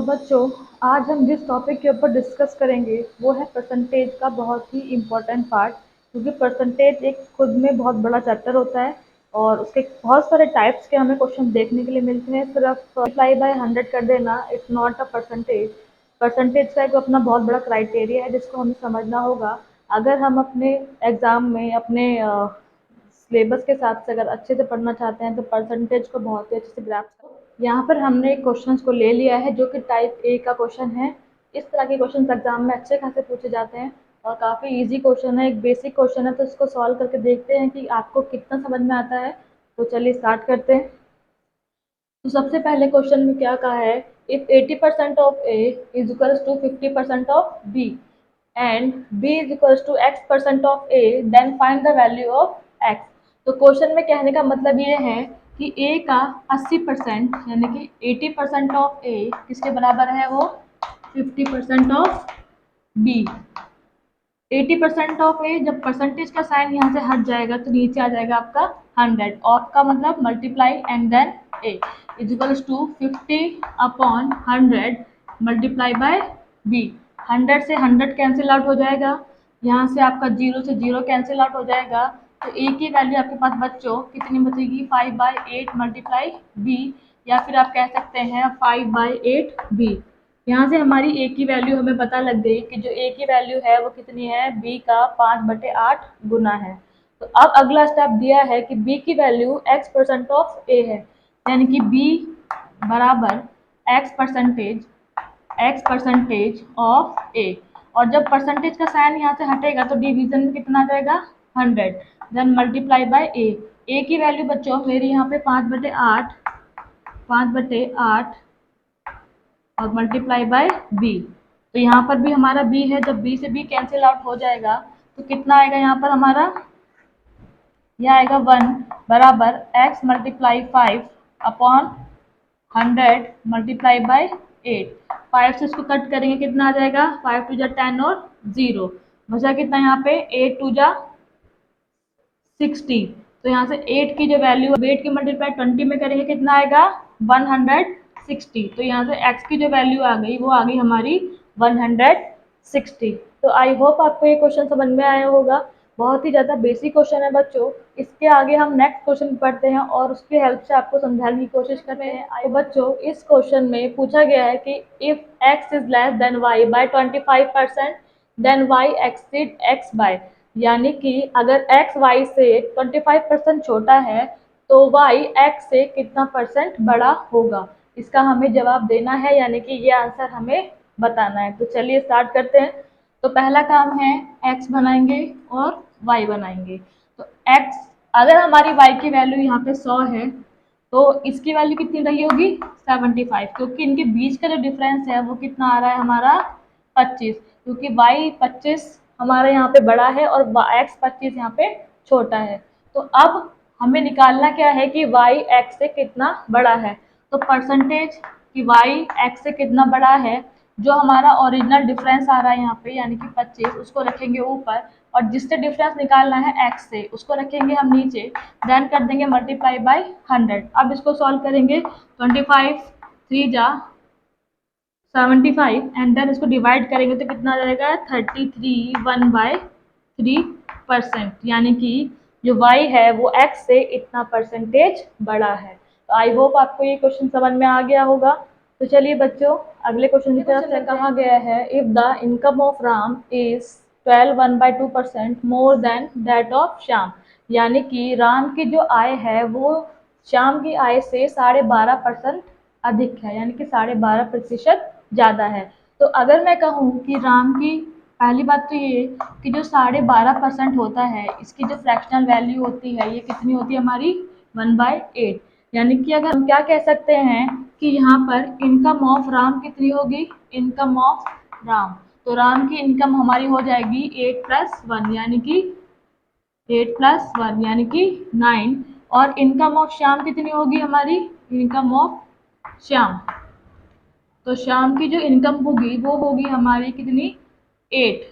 बच्चों, आज हम जिस टॉपिक के ऊपर डिस्कस करेंगे वो है परसेंटेज का बहुत ही इम्पोर्टेंट पार्ट। क्योंकि परसेंटेज एक खुद में बहुत बड़ा चैप्टर होता है और उसके बहुत सारे टाइप्स के हमें क्वेश्चन देखने के लिए मिलते हैं। सिर्फ मल्टीप्लाई बाय 100 कर देना it's not a percentage. Percentage का एक अपना बहुत बड़ा क्राइटेरिया है जिसको हमें समझना होगा। अगर हम अपने एग्ज़ाम में अपने सिलेबस के हिसाब से अगर अच्छे से पढ़ना चाहते हैं तो परसेंटेज को बहुत ही अच्छे से ग्रास्प। यहाँ पर हमने क्वेश्चंस को ले लिया है जो कि टाइप ए का क्वेश्चन है। इस तरह के क्वेश्चन एग्जाम में अच्छे खासे पूछे जाते हैं और काफ़ी इजी क्वेश्चन है, एक बेसिक क्वेश्चन है। तो इसको सॉल्व करके देखते हैं कि आपको कितना समझ में आता है। तो चलिए स्टार्ट करते हैं। तो सबसे पहले क्वेश्चन में क्या कहा है, if 80% of A is equals to 50% of B and B is equals to x% of A, then find the value of x। तो क्वेश्चन में कहने का मतलब ये है कि a का 80% यानी कि 80% ऑफ a किसके बराबर है, वो 50% ऑफ b। 80% ऑफ ए, जब परसेंटेज का साइन यहाँ से हट जाएगा तो नीचे आ जाएगा आपका 100, और का मतलब multiply and then A is equals to 50/100 multiply by B. 100 से 100 कैंसिल आउट हो जाएगा, यहाँ से आपका 0 से 0 कैंसिल आउट हो जाएगा। तो ए की वैल्यू आपके पास बच्चों कितनी बचेगी, 5/8 मल्टीप्लाई बी, या फिर आप कह सकते हैं 5/8 बी। यहाँ से हमारी ए की वैल्यू हमें पता लग गई कि जो ए की वैल्यू है वो कितनी है, बी का 5/8 गुना है। तो अब अगला स्टेप दिया है कि बी की वैल्यू x% ऑफ ए है, यानी कि बी बराबर x% ऑफ ए। और जब परसेंटेज का साइन यहाँ से हटेगा तो डिवीजन में कितना आ जाएगा, 100, देन मल्टीप्लाई बाय ए। ए की वैल्यू बच्चों मेरी यहाँ पे 5/8 और मल्टीप्लाई बाय बी। तो यहाँ पर भी हमारा बी है, जब बी से बी कैंसिल आउट हो जाएगा तो कितना आएगा यहाँ पर हमारा, यह आएगा 1 बराबर x मल्टीप्लाई 5/100 मल्टीप्लाई बाय 8। 5 से इसको कट करेंगे कितना आ जाएगा, 5 2 10 और 0 बचा कितना यहाँ पे, 8 2 60। तो यहाँ से 8 की जो वैल्यू, 8 की मल्टीप्लाई 20 में करेंगे कितना आएगा, 160। तो यहाँ से x की जो वैल्यू आ गई वो आ गई हमारी 160। तो आई होप आपको ये क्वेश्चन समझ में आया होगा। बहुत ही ज़्यादा बेसिक क्वेश्चन है बच्चों। इसके आगे हम नेक्स्ट क्वेश्चन पढ़ते हैं और उसकी हेल्प से आपको समझाने की कोशिश करते हैं। आई बच्चों, इस क्वेश्चन में पूछा गया है कि if x is less than y by 25% then y exceed x by, यानी कि अगर x y से 25% छोटा है तो y x से कितना परसेंट बड़ा होगा। इसका हमें जवाब देना है, यानी कि ये आंसर हमें बताना है। तो चलिए स्टार्ट करते हैं। तो पहला काम है x बनाएंगे और y बनाएंगे। तो x, अगर हमारी y की वैल्यू यहाँ पे 100 है तो इसकी वैल्यू कितनी रही होगी, 75, क्योंकि इनके बीच का जो डिफरेंस है वो कितना आ रहा है हमारा 25, क्योंकि y 25 हमारे यहाँ पे बड़ा है और x 25 यहाँ पे छोटा है। तो अब हमें निकालना क्या है कि y x से कितना बड़ा है। तो परसेंटेज कि y x से कितना बड़ा है, जो हमारा ओरिजिनल डिफरेंस आ रहा है यहाँ पे यानी कि 25, उसको रखेंगे ऊपर, और जिससे डिफरेंस निकालना है x से उसको रखेंगे हम नीचे, देन कर देंगे मल्टीप्लाई बाय 100। अब इसको सॉल्व करेंगे, 25 3 जा 75 एंड देन इसको डिवाइड करेंगे तो कितना आ जाएगा, 33 1/3%, यानी कि जो y है वो x से इतना परसेंटेज बड़ा है। तो आई होप आपको ये क्वेश्चन समझ में आ गया होगा। तो चलिए बच्चों अगले क्वेश्चन की तरफ से कहा गया है, if the income of Ram is 12 1/2% more than that of Shyam, यानी कि राम की जो आय है वो श्याम की आय से 12.5% अधिक है, यानी कि 12.5% ज़्यादा है। तो अगर मैं कहूँ कि राम की, पहली बात तो ये कि जो 12.5% होता है इसकी जो फ्रैक्शनल वैल्यू होती है ये कितनी होती है हमारी, 1/8। यानी कि अगर हम क्या कह सकते हैं कि यहाँ पर इनकम ऑफ राम कितनी होगी, इनकम ऑफ राम, तो राम की इनकम हमारी हो जाएगी 8 + 1 यानी कि 9, और इनकम ऑफ श्याम कितनी होगी हमारी, इनकम ऑफ श्याम, तो श्याम की जो इनकम होगी वो होगी हमारी कितनी, 8।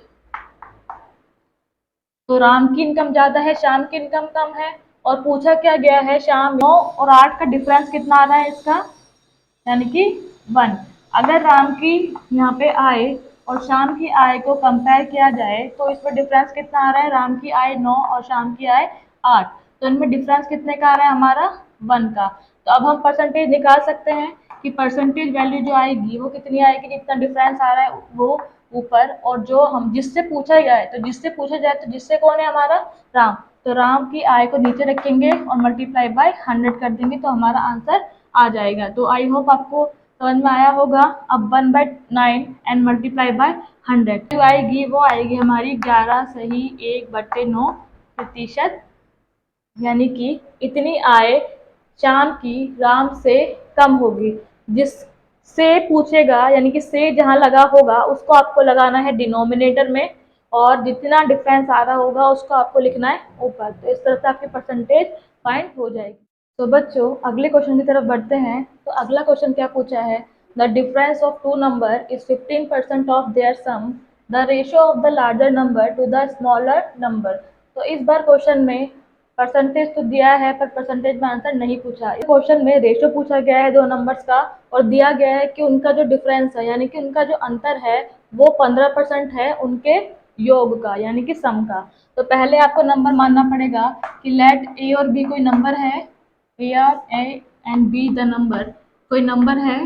तो राम की इनकम ज़्यादा है, श्याम की इनकम कम है, और पूछा क्या गया है, श्याम 9 और 8 का डिफरेंस कितना आ रहा है इसका, यानी कि 1। अगर राम की यहाँ पे आय और शाम की आय को कंपेयर किया जाए तो इसमें डिफरेंस कितना आ रहा है, राम की आय 9 और शाम की आय 8, तो इनमें डिफरेंस कितने का आ रहा है हमारा 1 का। तो अब हम परसेंटेज निकाल सकते हैं कि परसेंटेज वैल्यू जो आएगी वो कितनी आएगी, जितना डिफरेंस आ रहा है वो ऊपर, और जो हम जिससे पूछा गया है तो जिससे कौन है हमारा राम, तो राम की आय को नीचे रखेंगे और मल्टीप्लाई बाय 100 कर देंगे तो हमारा आंसर आ जाएगा। तो आई होप आपको समझ में आया होगा। अब 1/9 एंड मल्टीप्लाई बाय 100 जो आएगी वो आएगी हमारी 11 सही 1/9%, यानी कि इतनी आय शाम की राम से कम होगी। जिससे पूछेगा यानी कि से जहाँ लगा होगा उसको आपको लगाना है डिनोमिनेटर में, और जितना डिफरेंस आ रहा होगा उसको आपको लिखना है ऊपर। तो इस तरह से आपकी परसेंटेज फाइंड हो जाएगी। तो बच्चों अगले क्वेश्चन की तरफ बढ़ते हैं। तो अगला क्वेश्चन क्या पूछा है, the difference of two number is 15% of their sum, the ratio of the larger number to the smaller number. तो इस बार क्वेश्चन में परसेंटेज तो दिया है पर परसेंटेज में आंसर नहीं पूछा। इस क्वेश्चन में रेशियो पूछा गया है दो नंबर्स का, और दिया गया है कि उनका जो डिफरेंस है यानी कि उनका जो अंतर है वो 15% है उनके योग का यानी कि सम का। तो पहले आपको नंबर मानना पड़ेगा कि लेट ए और बी कोई नंबर है, A and be the number, कोई नंबर है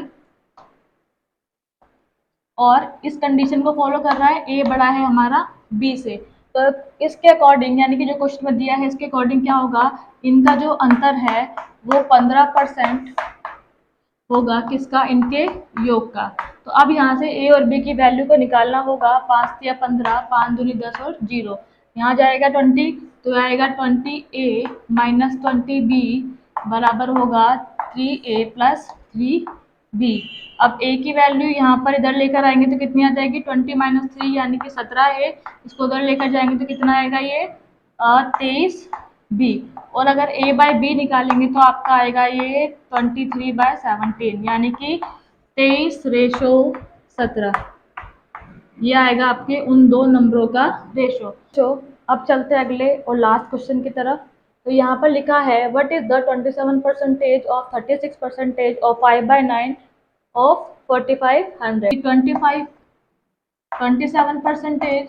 और इस कंडीशन को फॉलो कर रहा है, ए बड़ा है हमारा बी से। तो इसके अकॉर्डिंग यानी कि जो क्वेश्चन में दिया है इसके अकॉर्डिंग क्या होगा, इनका जो अंतर है वो 15% होगा किसका, इनके योग का। तो अब यहाँ से ए और बी की वैल्यू को निकालना होगा, 5 या 15, 5 दूनी 10 और 0, यहाँ जाएगा 20, तो आएगा 20a माइनस 20b बराबर होगा 3a प्लस 3b। अब a की वैल्यू यहाँ पर इधर लेकर आएंगे तो कितनी आ जाएगी, 20 माइनस 3 यानी कि 17a, इसको उधर लेकर जाएंगे तो कितना आएगा ये 23b, और अगर a बाय b निकालेंगे तो आपका आएगा ये 23/17 यानी कि 23:17, ये आएगा आपके उन दो नंबरों का रेशो। तो अब चलते हैं अगले और लास्ट क्वेश्चन की तरफ। तो यहाँ पर लिखा है what is the 27% of 36% of 5/9 of 4500। 27%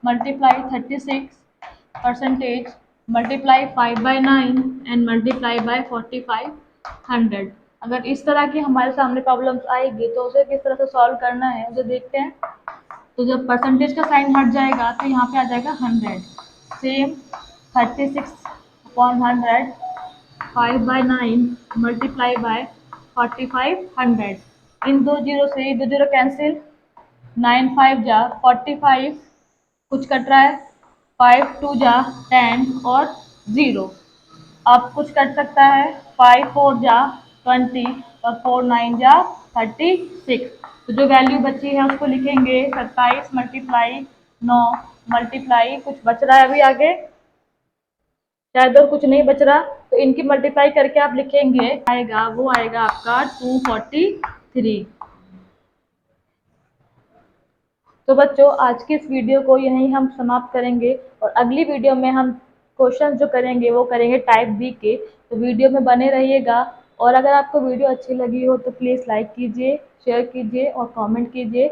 multiply 36% multiply 5/9 and multiply by 4500। अगर इस तरह की हमारे सामने प्रॉब्लम्स आएगी तो उसे किस तरह से सॉल्व करना है उसे देखते हैं। तो जब परसेंटेज का साइन हट जाएगा तो यहाँ पे आ जाएगा 100, सेम 36/100 5/9 मल्टीप्लाई बाय 4500, इन दो जीरो से दो जीरो कैंसिल, 9 5 जा 45, कुछ कट रहा है 5 2 जा 10 और 0, अब कुछ कट सकता है 5 4 जा 20 और 4 9 जा 36। तो जो वैल्यू बची है उसको लिखेंगे 27 मल्टीप्लाई 9 मल्टीप्लाई, कुछ बच रहा है अभी आगे शायद और कुछ नहीं बच रहा, तो इनकी मल्टीप्लाई करके आप लिखेंगे आएगा वो आएगा आपका 243। तो बच्चों आज की इस वीडियो को यहीं हम समाप्त करेंगे, और अगली वीडियो में हम क्वेश्चन जो करेंगे वो करेंगे टाइप बी के। तो वीडियो में बने रहिएगा, और अगर आपको वीडियो अच्छी लगी हो तो प्लीज़ लाइक कीजिए, शेयर कीजिए और कमेंट कीजिए।